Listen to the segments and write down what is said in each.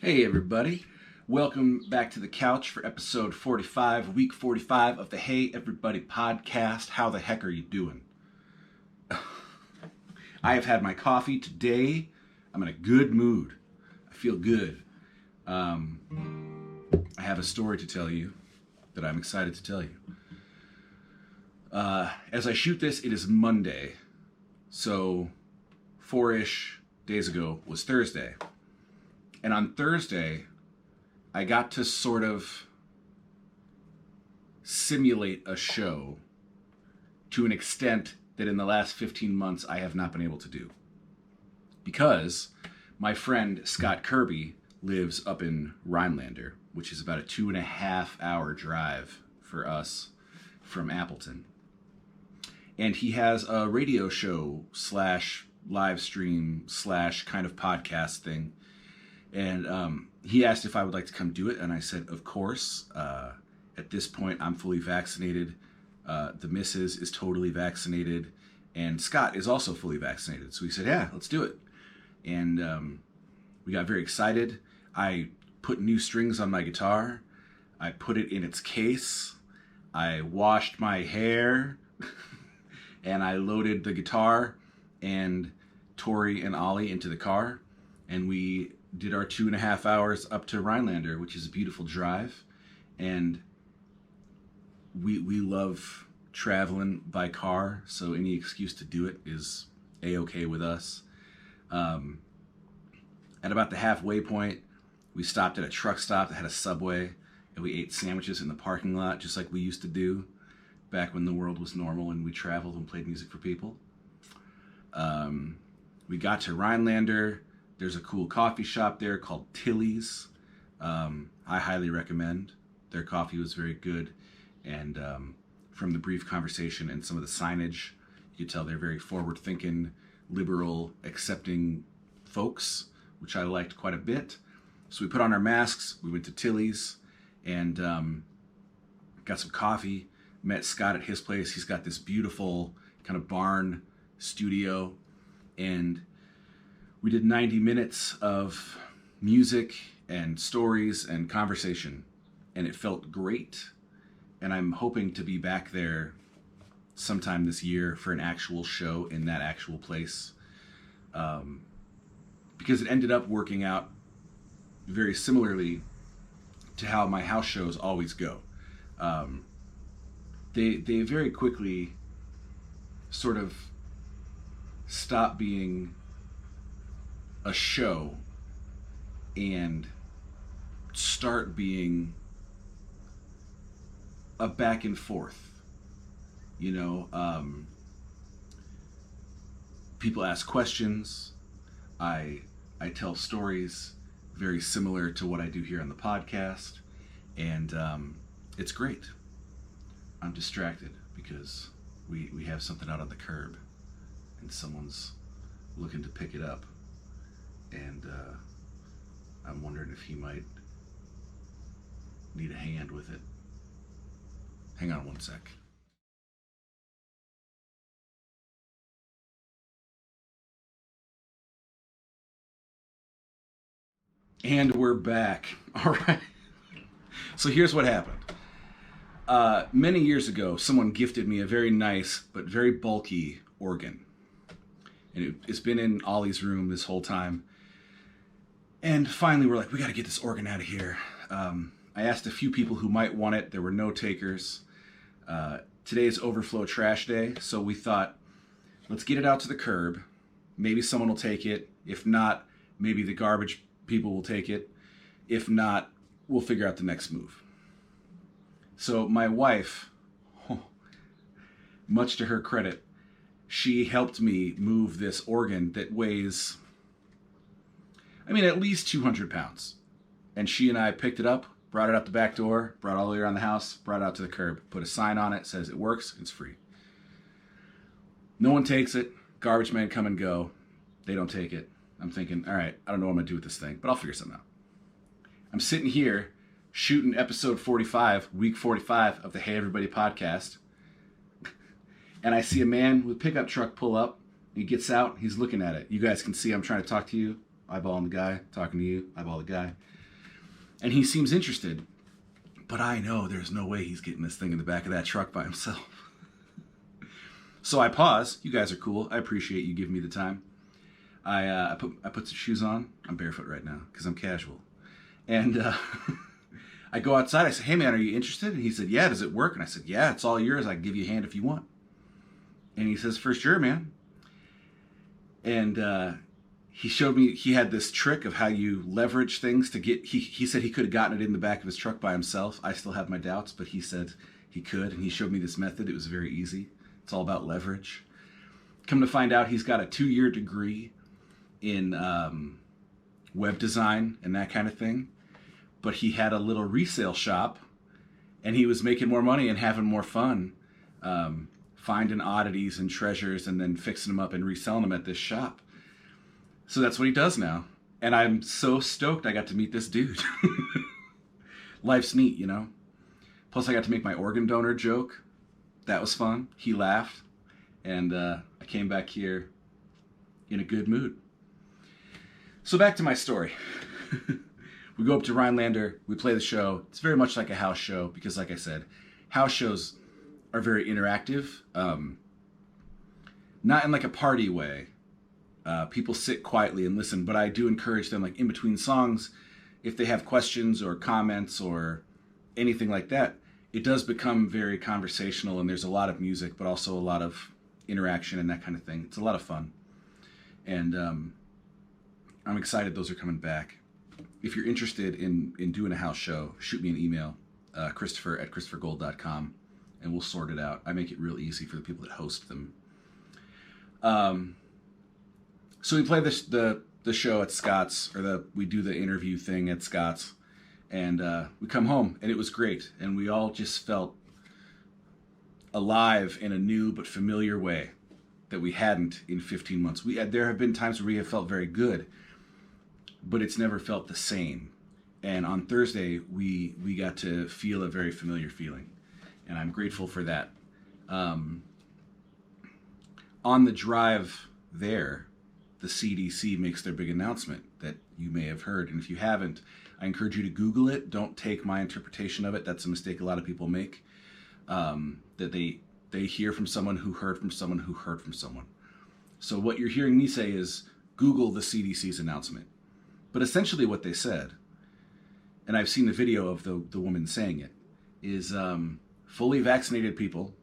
Hey everybody, welcome back to the couch for episode 45, week 45 of the Hey Everybody podcast. How the heck are you doing? I have had my coffee today. I'm in a good mood. I feel good. I have a story to tell you that I'm excited to tell you. As I shoot this, it is Monday. So 4-ish days ago was Thursday. And on Thursday, I got to sort of simulate a show to an extent that in the last 15 months I have not been able to do. Because my friend Scott Kirby lives up in Rhinelander, which is about a 2.5-hour drive for us from Appleton. And he has a radio show / live stream / kind of podcast thing. And he asked if I would like to come do it, and I said, of course. At this point, I'm fully vaccinated. The missus is totally vaccinated, and Scott is also fully vaccinated. So he said, yeah, let's do it. And we got very excited. I put new strings on my guitar. I put it in its case. I washed my hair, and I loaded the guitar and Tori and Ollie into the car, and we did our 2.5 hours up to Rhinelander, which is a beautiful drive. And we love traveling by car, so any excuse to do it is A-okay with us. At about the halfway point, we stopped at a truck stop that had a Subway, and we ate sandwiches in the parking lot, just like we used to do back when the world was normal and we traveled and played music for people. We got to Rhinelander. There's a cool coffee shop there called Tilly's. I highly recommend. Their coffee was very good. And from the brief conversation and some of the signage, you could tell they're very forward-thinking, liberal, accepting folks, which I liked quite a bit. So we put on our masks, we went to Tilly's, and got some coffee, met Scott at his place. He's got this beautiful kind of barn studio, and we did 90 minutes of music and stories and conversation, and it felt great. And I'm hoping to be back there sometime this year for an actual show in that actual place, because it ended up working out very similarly to how my house shows always go. They very quickly sort of stop being a show and start being a back and forth. People ask questions. I tell stories very similar to what I do here on the podcast, and it's great. I'm distracted because we have something out on the curb and someone's looking to pick it up. And I'm wondering if he might need a hand with it. Hang on one sec. And we're back. All right. So here's what happened. Many years ago, someone gifted me a very nice but very bulky organ. And it's been in Ollie's room this whole time. And finally, we're like, we got to get this organ out of here. I asked a few people who might want it. There were no takers. Today is overflow trash day, so we thought, let's get it out to the curb. Maybe someone will take it. If not, maybe the garbage people will take it. If not, we'll figure out the next move. So my wife, much to her credit, she helped me move this organ that weighs, at least 200 pounds. And she and I picked it up, brought it out the back door, brought it all the way around the house, brought it out to the curb, put a sign on it, says it works, it's free. No one takes it. Garbage men come and go. They don't take it. I'm thinking, all right, I don't know what I'm going to do with this thing, but I'll figure something out. I'm sitting here shooting episode 45, week 45 of the Hey Everybody podcast. And I see a man with a pickup truck pull up. He gets out. He's looking at it. You guys can see I'm trying to talk to you. Eyeballing the guy. Talking to you. Eyeball the guy. And he seems interested, but I know there's no way he's getting this thing in the back of that truck by himself. So I pause. You guys are cool. I appreciate you giving me the time. I put some shoes on. I'm barefoot right now because I'm casual. And I go outside. I say, hey, man, are you interested? And he said, yeah, does it work? And I said, yeah, it's all yours. I can give you a hand if you want. And he says, for sure, man. And he showed me, he had this trick of how you leverage things to get, he said he could have gotten it in the back of his truck by himself. I still have my doubts, but he said he could. And he showed me this method. It was very easy. It's all about leverage. Come to find out, he's got a 2-year degree in web design and that kind of thing. But he had a little resale shop, and he was making more money and having more fun finding oddities and treasures and then fixing them up and reselling them at this shop. So that's what he does now. And I'm so stoked I got to meet this dude. Life's neat, you know? Plus I got to make my organ donor joke. That was fun. He laughed. And I came back here in a good mood. So back to my story. We go up to Rhinelander. We play the show. It's very much like a house show because, like I said, house shows are very interactive. Not in like a party way. People sit quietly and listen, but I do encourage them, like in between songs, if they have questions or comments or anything like that, it does become very conversational, and there's a lot of music, but also a lot of interaction and that kind of thing. It's a lot of fun. And I'm excited those are coming back. If you're interested in doing a house show, shoot me an email, Christopher@ChristopherGold.com, and we'll sort it out. I make it real easy for the people that host them. So we play the show at Scott's, or we do the interview thing at Scott's, and we come home, and it was great, and we all just felt alive in a new but familiar way that we hadn't in 15 months. There have been times where we have felt very good, but it's never felt the same. And on Thursday, we got to feel a very familiar feeling, and I'm grateful for that. On the drive there, the CDC makes their big announcement that you may have heard. And if you haven't, I encourage you to Google it. Don't take my interpretation of it. That's a mistake a lot of people make. That they hear from someone who heard from someone who heard from someone. So what you're hearing me say is Google the CDC's announcement. But essentially what they said, and I've seen the video of the woman saying it, is fully vaccinated people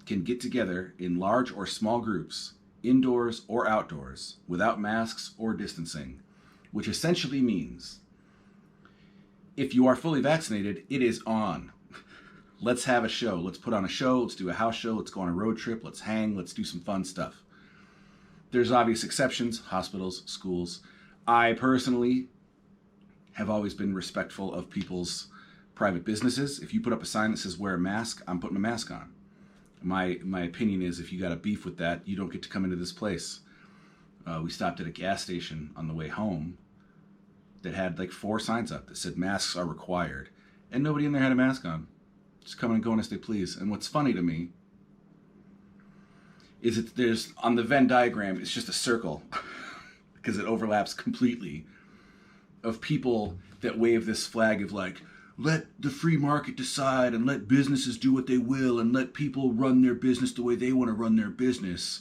can get together in large or small groups, indoors or outdoors, without masks or distancing, which essentially means if you are fully vaccinated, it is on. Let's have a show. Let's put on a show. Let's do a house show. Let's go on a road trip. Let's hang. Let's do some fun stuff. There's obvious exceptions, hospitals, schools. I personally have always been respectful of people's private businesses. If you put up a sign that says wear a mask, I'm putting a mask on. My opinion is if you got a beef with that, you don't get to come into this place. We stopped at a gas station on the way home that had like 4 signs up that said masks are required, and nobody in there had a mask on. Just come and go as they please. And what's funny to me is that there's, on the Venn diagram, it's just a circle because it overlaps completely of people that wave this flag of like, let the free market decide and let businesses do what they will and let people run their business the way they want to run their business.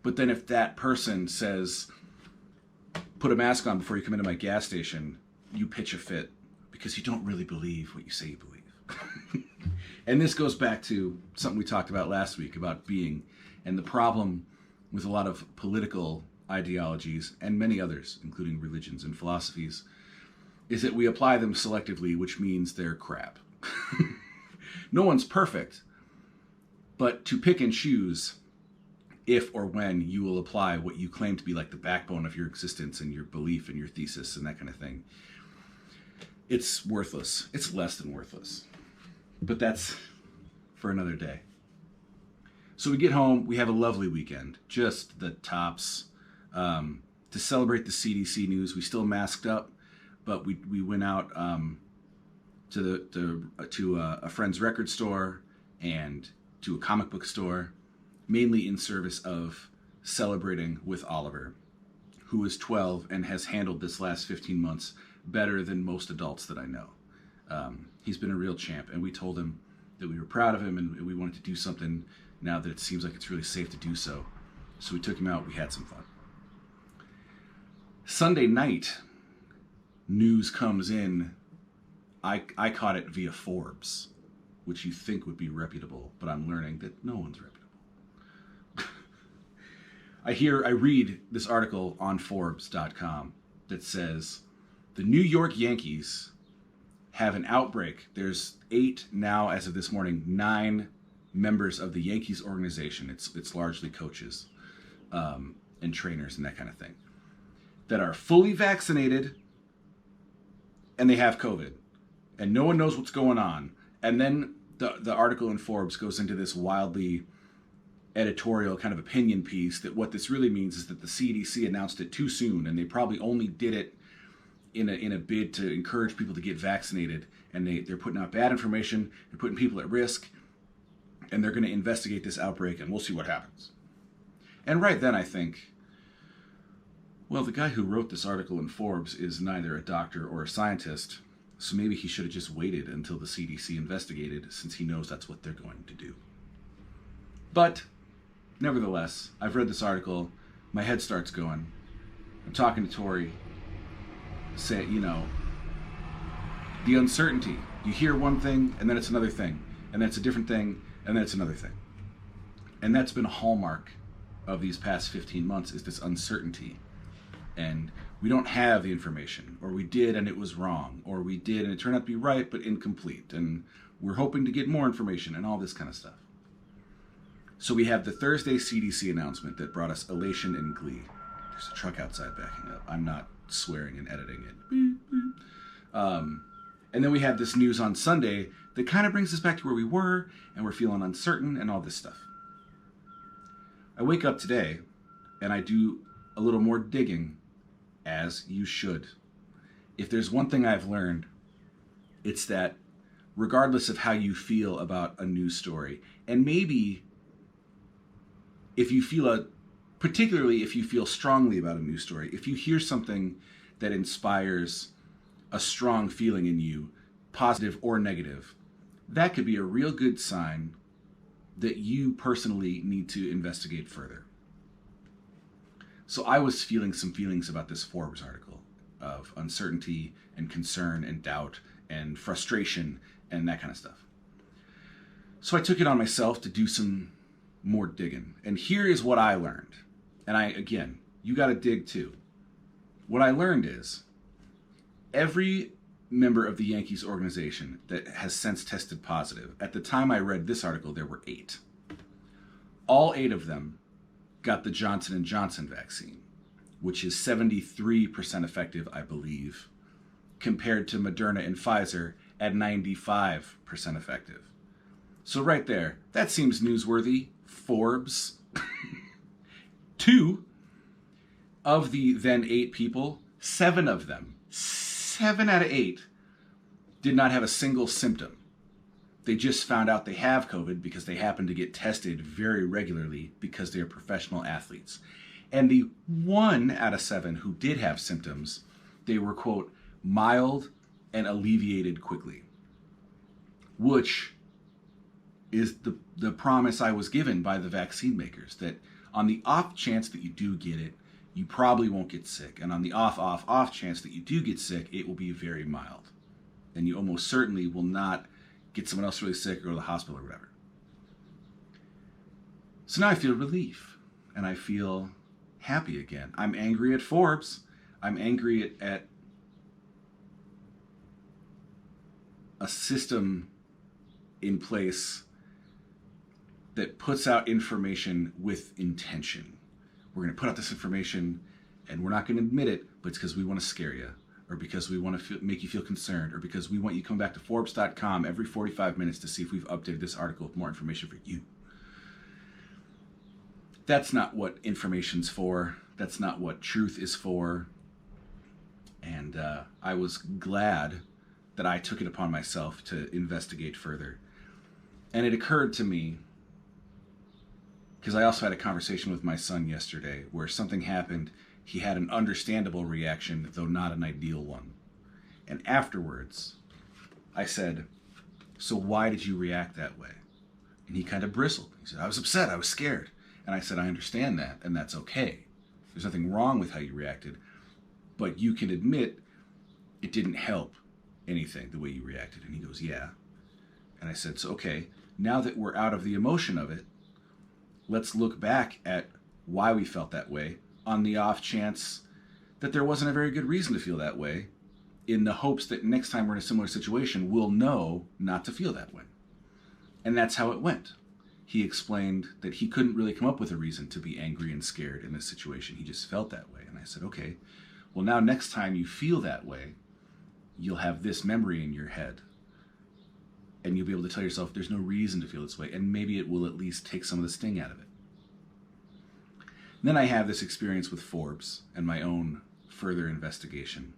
But then if that person says, put a mask on before you come into my gas station, you pitch a fit because you don't really believe what you say you believe. And this goes back to something we talked about last week about being, and the problem with a lot of political ideologies and many others, including religions and philosophies, is that we apply them selectively, which means they're crap. No one's perfect, but to pick and choose if or when you will apply what you claim to be like the backbone of your existence and your belief and your thesis and that kind of thing, it's worthless. It's less than worthless. But that's for another day. So we get home, we have a lovely weekend, just the tops. To celebrate the CDC news, we still masked up, but we went out to a friend's record store and to a comic book store, mainly in service of celebrating with Oliver, who is 12 and has handled this last 15 months better than most adults that I know. He's been a real champ, and we told him that we were proud of him and we wanted to do something now that it seems like it's really safe to do so. So we took him out, we had some fun. Sunday night, news comes in. I caught it via Forbes, which you think would be reputable, but I'm learning that no one's reputable. I read this article on Forbes.com that says the New York Yankees have an outbreak. There's 8 now, as of this morning, 9 members of the Yankees organization. It's largely coaches and trainers and that kind of thing that are fully vaccinated and they have COVID and no one knows what's going on. And then the article in Forbes goes into this wildly editorial kind of opinion piece that what this really means is that the CDC announced it too soon and they probably only did it in a bid to encourage people to get vaccinated, and they're putting out bad information, they're putting people at risk, and they're going to investigate this outbreak, and we'll see what happens. And right then I think, well, the guy who wrote this article in Forbes is neither a doctor or a scientist, so maybe he should have just waited until the CDC investigated, since he knows that's what they're going to do. But nevertheless, I've read this article, my head starts going, I'm talking to Tori, say, the uncertainty. You hear one thing, and then it's another thing, and then it's a different thing, and then it's another thing. And that's been a hallmark of these past 15 months, is this uncertainty. And we don't have the information, or we did and it was wrong, or we did and it turned out to be right but incomplete, and we're hoping to get more information and all this kind of stuff. So we have the Thursday CDC announcement that brought us elation and glee. There's a truck outside backing up. I'm not swearing and editing it. And then we have this news on Sunday that kind of brings us back to where we were, and we're feeling uncertain and all this stuff. I wake up today and I do a little more digging, as you should. If there's one thing I've learned, it's that regardless of how you feel about a news story, and maybe particularly if you feel strongly about a news story, if you hear something that inspires a strong feeling in you, positive or negative, that could be a real good sign that you personally need to investigate further. So I was feeling some feelings about this Forbes article of uncertainty and concern and doubt and frustration and that kind of stuff. So I took it on myself to do some more digging. And here is what I learned. And you got to dig too. What I learned is every member of the Yankees organization that has since tested positive, at the time I read this article, there were 8. All 8 of them got the Johnson & Johnson vaccine, which is 73% effective, I believe, compared to Moderna and Pfizer at 95% effective. So right there, that seems newsworthy. Forbes. 2 of the then 8 people, 7 of them, 7 out of 8, did not have a single symptom. They just found out they have COVID because they happen to get tested very regularly because they're professional athletes. And the 1 out of 7 who did have symptoms, they were, quote, mild and alleviated quickly, which is the promise I was given by the vaccine makers, that on the off chance that you do get it, you probably won't get sick. And on the off chance that you do get sick, it will be very mild. And you almost certainly will not get someone else really sick or go to the hospital or whatever. So now I feel relief and I feel happy again. I'm angry at Forbes. I'm angry at a system in place that puts out information with intention. We're going to put out this information and we're not going to admit it, but it's because we want to scare you, or because we want to make you feel concerned, or because we want you to come back to Forbes.com every 45 minutes to see if we've updated this article with more information for you. That's not what information's for. That's not what truth is for. And I was glad that I took it upon myself to investigate further. And it occurred to me, because I also had a conversation with my son yesterday where something happened. He had an understandable reaction, though not an ideal one. And afterwards, I said, so why did you react that way? And he kind of bristled. He said, I was upset. I was scared. And I said, I understand that, and that's okay. There's nothing wrong with how you reacted, but you can admit it didn't help anything the way you reacted. And he goes, yeah. And I said, so okay, now that we're out of the emotion of it, let's look back at why we felt that way on the off chance that there wasn't a very good reason to feel that way, in the hopes that next time we're in a similar situation, we'll know not to feel that way. And that's how it went. He explained that he couldn't really come up with a reason to be angry and scared in this situation. He just felt that way. And I said, okay, well, now next time you feel that way, you'll have this memory in your head. And you'll be able to tell yourself there's no reason to feel this way. And maybe it will at least take some of the sting out of it. And then I have this experience with Forbes and my own further investigation.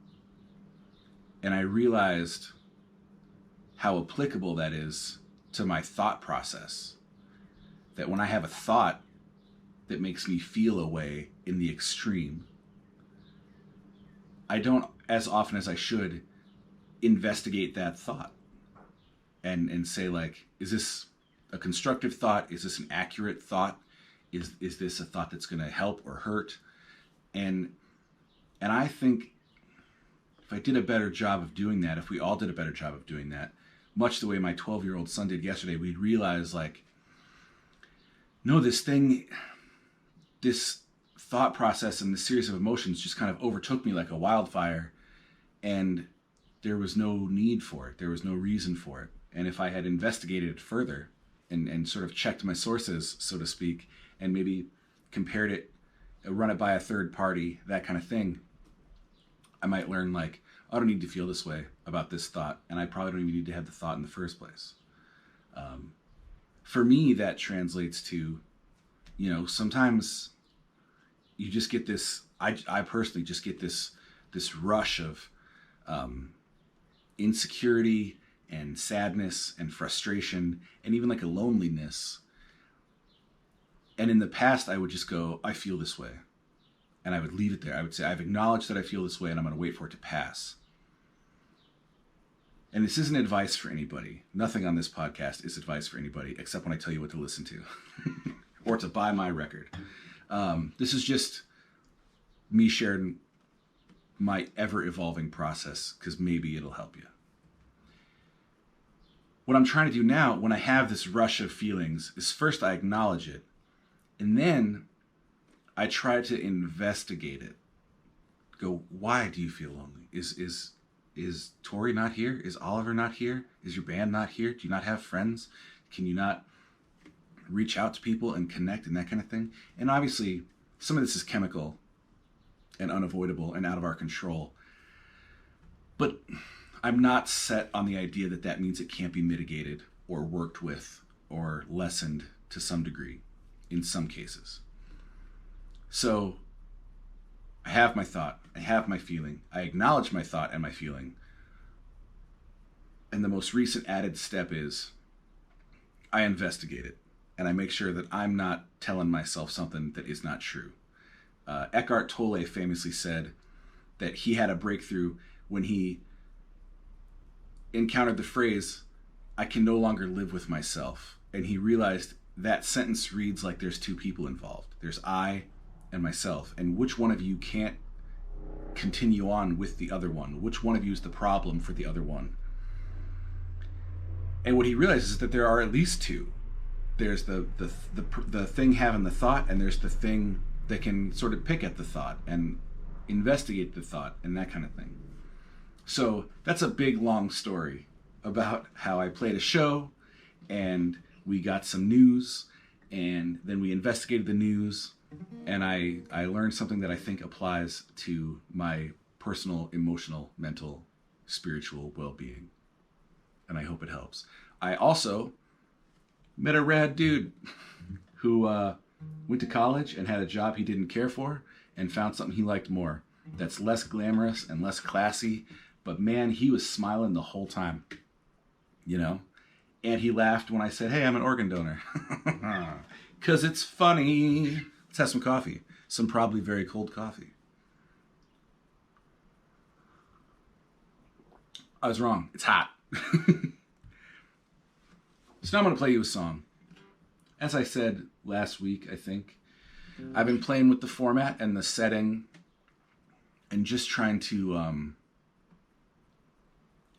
And I realized how applicable that is to my thought process. That when I have a thought that makes me feel a way in the extreme, I don't, as often as I should, investigate that thought and say, like, is this a constructive thought? Is this an accurate thought? Is this a thought that's going to help or hurt? And I think if I did a better job of doing that, if we all did a better job of doing that, much the way my 12-year-old son did yesterday, we'd realize, like, no, this thought process and this series of emotions just kind of overtook me like a wildfire, and there was no need for it. There was no reason for it. And if I had investigated it further and sort of checked my sources, so to speak, and maybe compared it, run it by a third party, that kind of thing, I might learn, like, I don't need to feel this way about this thought, and I probably don't even need to have the thought in the first place. For me, that translates to, sometimes you just get this, I personally just get this rush of insecurity and sadness and frustration and even like a loneliness. And in the past, I would just go, I feel this way. And I would leave it there. I would say, I've acknowledged that I feel this way, and I'm going to wait for it to pass. And this isn't advice for anybody. Nothing on this podcast is advice for anybody, except when I tell you what to listen to or to buy my record. This is just me sharing my ever-evolving process, because maybe it'll help you. What I'm trying to do now, when I have this rush of feelings, is first I acknowledge it, and then I try to investigate it. Go, why do you feel lonely? Is Tori not here? Is Oliver not here? Is your band not here? Do you not have friends? Can you not reach out to people and connect and that kind of thing? And obviously, some of this is chemical and unavoidable and out of our control. But I'm not set on the idea that that means it can't be mitigated or worked with or lessened to some degree in some cases. So I have my thought, I have my feeling, I acknowledge my thought and my feeling. And the most recent added step is I investigate it, and I make sure that I'm not telling myself something that is not true. Eckhart Tolle famously said that he had a breakthrough when he encountered the phrase, I can no longer live with myself. And he realized that sentence reads like there's two people involved. There's I and myself. And which one of you can't continue on with the other one? Which one of you is the problem for the other one? And what he realizes is that there are at least two. There's the thing having the thought, and there's the thing that can sort of pick at the thought and investigate the thought and that kind of thing. So that's a big, long story about how I played a show, and we got some news, and then we investigated the news, and I learned something that I think applies to my personal, emotional, mental, spiritual well-being. And I hope it helps. I also met a rad dude who went to college and had a job he didn't care for and found something he liked more. That's less glamorous and less classy, but man, he was smiling the whole time, And he laughed when I said, hey, I'm an organ donor. 'Cause it's funny. Let's have some coffee. Some probably very cold coffee. I was wrong. It's hot. So now I'm going to play you a song. As I said last week, I think, I've been playing with the format and the setting and just trying to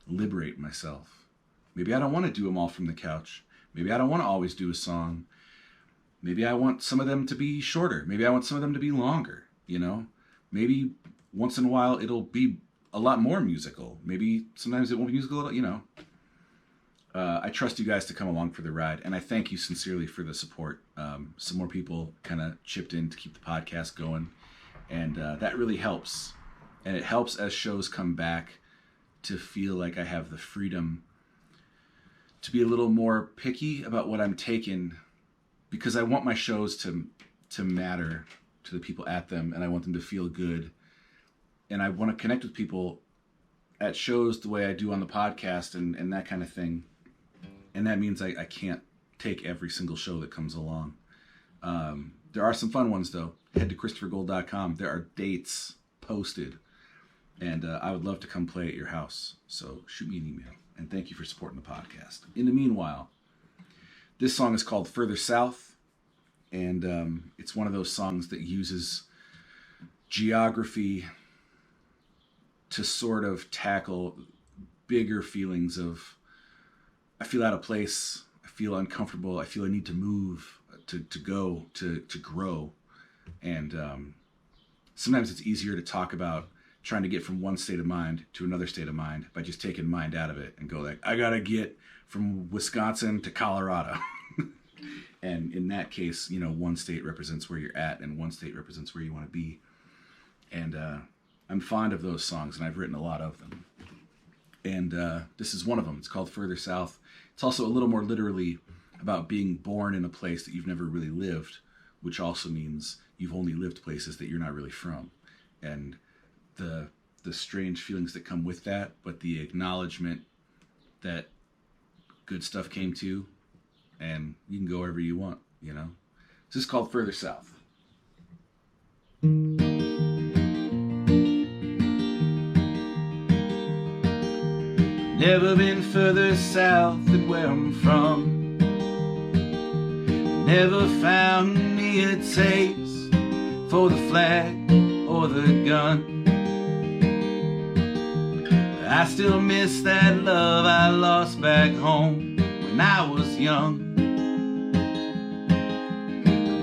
liberate myself. Maybe I don't want to do them all from the couch. Maybe I don't want to always do a song. Maybe I want some of them to be shorter. Maybe I want some of them to be longer, you know? Maybe once in a while it'll be a lot more musical. Maybe sometimes it won't be musical, you know? I trust you guys to come along for the ride, and I thank you sincerely for the support. Some more people kind of chipped in to keep the podcast going, and that really helps. And it helps as shows come back to feel like I have the freedom to be a little more picky about what I'm taking, because I want my shows to matter to the people at them, and I want them to feel good. And I want to connect with people at shows the way I do on the podcast and that kind of thing. And that means I can't take every single show that comes along. There are some fun ones, though. Head to ChristopherGold.com. There are dates posted. And I would love to come play at your house. So shoot me an email. And thank you for supporting the podcast. In the meanwhile, this song is called Further South. And it's one of those songs that uses geography to sort of tackle bigger feelings of, I feel out of place, I feel uncomfortable, I feel I need to move, to go, to grow. And sometimes it's easier to talk about trying to get from one state of mind to another state of mind by just taking mind out of it and go like, I gotta get from Wisconsin to Colorado. And in that case, you know, one state represents where you're at and one state represents where you want to be. And I'm fond of those songs, and I've written a lot of them. And this is one of them. It's called Further South. It's also a little more literally about being born in a place that you've never really lived, which also means you've only lived places that you're not really from. And the strange feelings that come with that, but the acknowledgement that good stuff came to, and you can go wherever you want, you know? This is called Further South. Never been further south than where I'm from. Never found me a taste for the flag or the gun. I still miss that love I lost back home when I was young.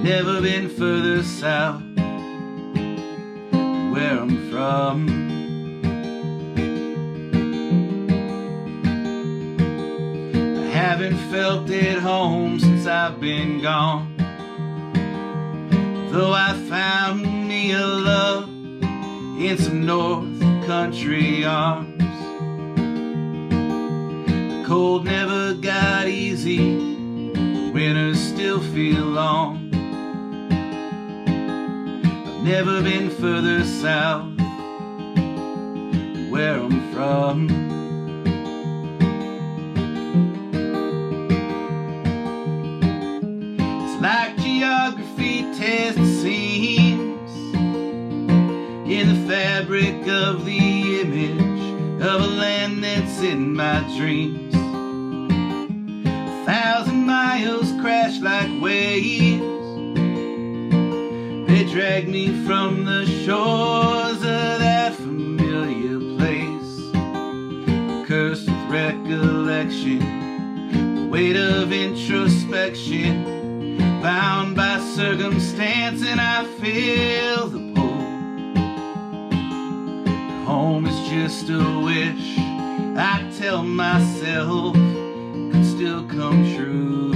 Never been further south than where I'm from. Haven't felt at home since I've been gone. Though I found me a love in some North Country arms. The cold never got easy, winters still feel long. I've never been further south than where I'm from. Like geography test seams in the fabric of the image of a land that's in my dreams. 1,000 miles crash like waves. They drag me from the shores of that familiar place. I'm cursed with recollection, the weight of introspection. Bound by circumstance, and I feel the pull. Home is just a wish I tell myself could still come true.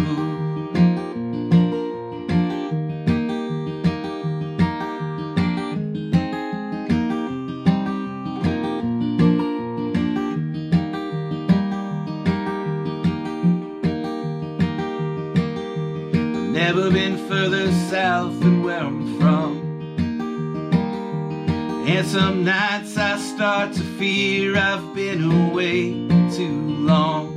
Never been further south than where I'm from. And some nights I start to fear I've been away too long.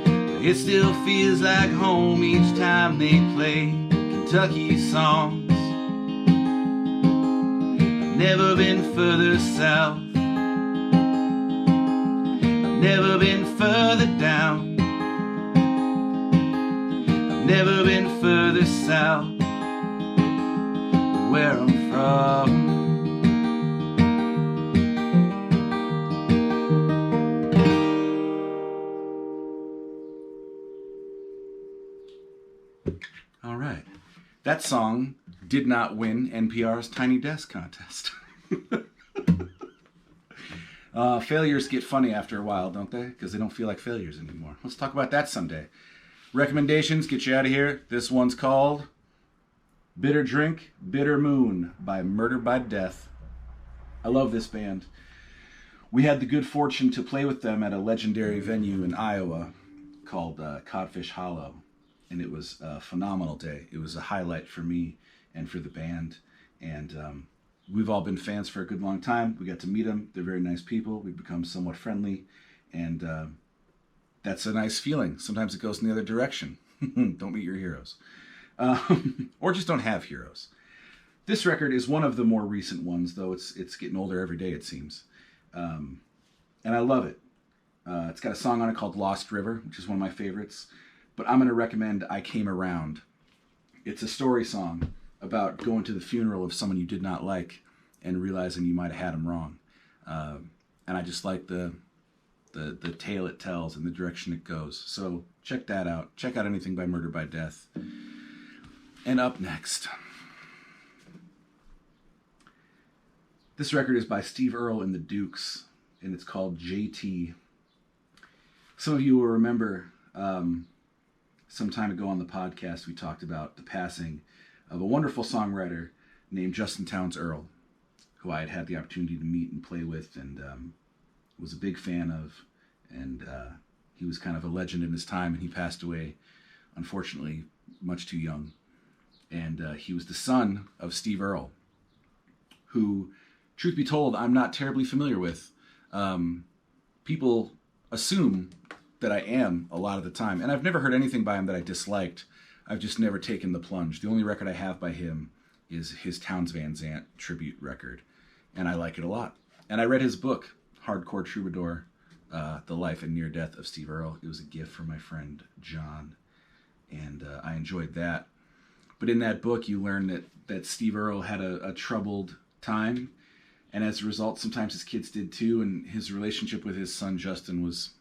But it still feels like home each time they play Kentucky songs. I've never been further south never been further down. I've never been further south than where I'm from. All right. That song did not win NPR's Tiny Desk contest. Failures get funny after a while, don't they? Because they don't feel like failures anymore. Let's talk about that someday. Recommendations, get you out of here. This one's called Bitter Drink, Bitter Moon by Murder by Death. I love this band. We had the good fortune to play with them at a legendary venue in Iowa called Codfish Hollow. And it was a phenomenal day. It was a highlight for me and for the band. And we've all been fans for a good long time. We got to meet them. They're very nice people. We've become somewhat friendly. And that's a nice feeling. Sometimes it goes in the other direction. Don't meet your heroes. Or just don't have heroes. This record is one of the more recent ones, though it's getting older every day, it seems. And I love it. It's got a song on it called Lost River, which is one of my favorites. But I'm going to recommend I Came Around. It's a story song about going to the funeral of someone you did not like and realizing you might have had them wrong. And I just like the tale it tells and the direction it goes. So check that out. Check out anything by Murder by Death. And up next, this record is by Steve Earle and the Dukes, and it's called JT. Some of you will remember some time ago on the podcast, we talked about the passing of a wonderful songwriter named Justin Townes Earle, who I had had the opportunity to meet and play with and was a big fan of. And he was kind of a legend in his time, and he passed away, unfortunately, much too young. And he was the son of Steve Earle, who, truth be told, I'm not terribly familiar with. People assume that I am a lot of the time. And I've never heard anything by him that I disliked. I've just never taken the plunge. The only record I have by him is his Townes Van Zandt tribute record. And I like it a lot. And I read his book, Hardcore Troubadour, The Life and Near Death of Steve Earle. It was a gift from my friend John. And I enjoyed that. But in that book, you learn that Steve Earle had a troubled time. And as a result, sometimes his kids did too. And his relationship with his son Justin was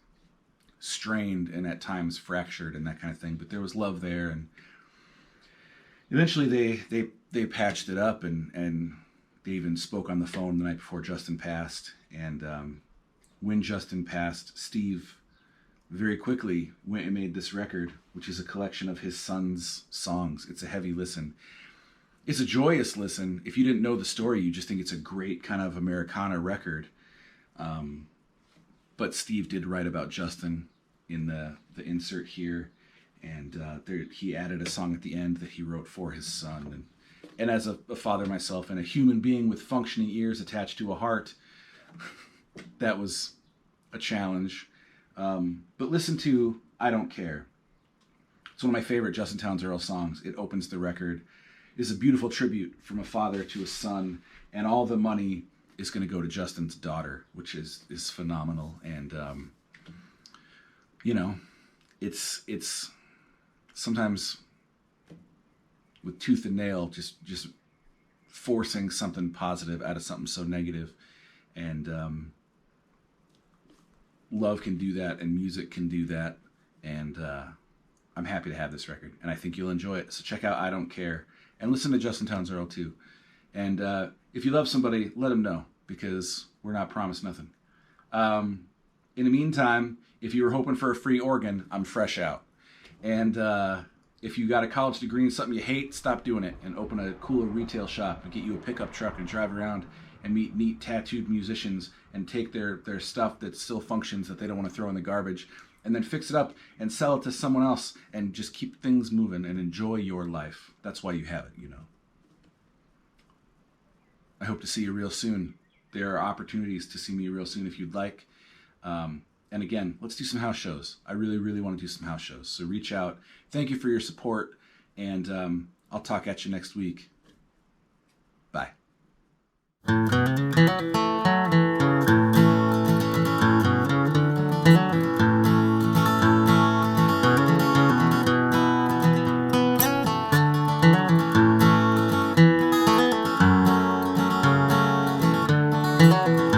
strained and at times fractured and that kind of thing, but there was love there, and eventually they patched it up, and they even spoke on the phone the night before Justin passed. And when Justin passed, Steve very quickly went and made this record, which is a collection of his son's songs. It's a heavy listen. It's a joyous listen. If you didn't know the story, you just think it's a great kind of Americana record. But Steve did write about Justin in the insert here, and he added a song at the end that he wrote for his son. And as a father myself and a human being with functioning ears attached to a heart, that was a challenge. But listen to I Don't Care. It's one of my favorite Justin Townes Earle songs. It opens the record. It's a beautiful tribute from a father to a son, and all the money is going to go to Justin's daughter, which is phenomenal. And it's sometimes with tooth and nail, just forcing something positive out of something so negative. And love can do that, and music can do that. And I'm happy to have this record, and I think you'll enjoy it. So check out I Don't Care, and listen to Justin Townes Earle too. And if you love somebody, let them know, because we're not promised nothing. In the meantime, if you were hoping for a free organ, I'm fresh out. And if you got a college degree in something you hate, stop doing it and open a cooler retail shop and get you a pickup truck and drive around and meet neat tattooed musicians and take their stuff that still functions that they don't want to throw in the garbage and then fix it up and sell it to someone else and just keep things moving and enjoy your life. That's why you have it, you know. I hope to see you real soon. There are opportunities to see me real soon if you'd like. And again, let's do some house shows. I really, really want to do some house shows. So reach out. Thank you for your support. And I'll talk at you next week. Bye. Bye.